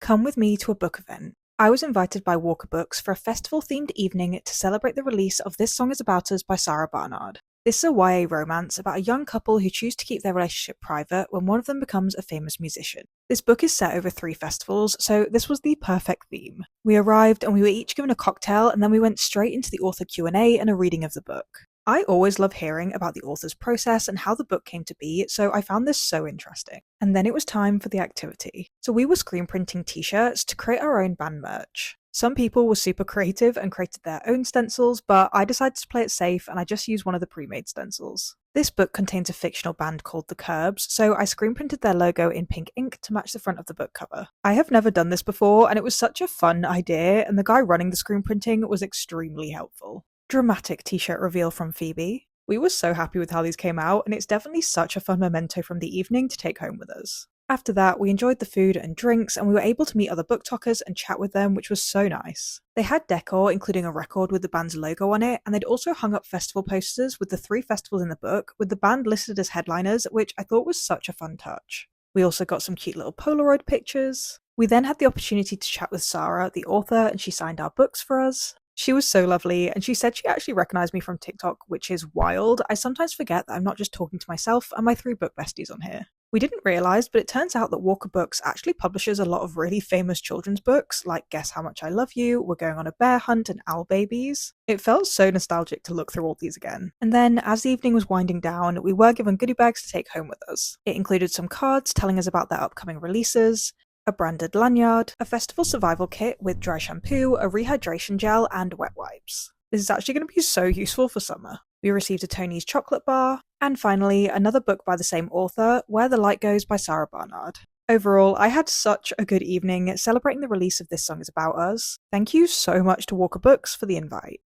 come with me to a book event. I was invited by Walker Books for a festival-themed evening to celebrate the release of This Song Is About Us by Sarah Barnard. This is a YA romance about a young couple who choose to keep their relationship private when one of them becomes a famous musician. This book is set over 3 festivals, so this was the perfect theme. We arrived and we were each given a cocktail, and then we went straight into the author Q&A and a reading of the book. I always love hearing about the author's process and how the book came to be, so I found this so interesting. And then it was time for the activity. So we were screen printing t-shirts to create our own band merch. Some people were super creative and created their own stencils, but I decided to play it safe and I just used one of the pre-made stencils. This book contains a fictional band called The Curbs, so I screen printed their logo in pink ink to match the front of the book cover. I have never done this before, and it was such a fun idea, and the guy running the screen printing was extremely helpful. Dramatic t-shirt reveal from Phoebe. We were so happy with how these came out, and it's definitely such a fun memento from the evening to take home with us. After that, we enjoyed the food and drinks, and we were able to meet other book talkers and chat with them, which was so nice. They had decor, including a record with the band's logo on it, and they'd also hung up festival posters with the 3 festivals in the book, with the band listed as headliners, which I thought was such a fun touch. We also got some cute little Polaroid pictures. We then had the opportunity to chat with Sarah, the author, and she signed our books for us. She was so lovely, and she said she actually recognized me from TikTok, which is wild. I sometimes forget that I'm not just talking to myself and my 3 book besties on here. We didn't realize, but it turns out that Walker Books actually publishes a lot of really famous children's books, like Guess How Much I Love You, We're Going on a Bear Hunt, and Owl Babies. It felt so nostalgic to look through all these again. And then, as the evening was winding down, we were given goodie bags to take home with us. It included some cards telling us about their upcoming releases, a branded lanyard, a festival survival kit with dry shampoo, a rehydration gel, and wet wipes. This is actually going to be so useful for summer. We received a Tony's chocolate bar, and finally, another book by the same author, Where the Light Goes by Sarah Barnard. Overall, I had such a good evening celebrating the release of This Song Is About Us. Thank you so much to Walker Books for the invite.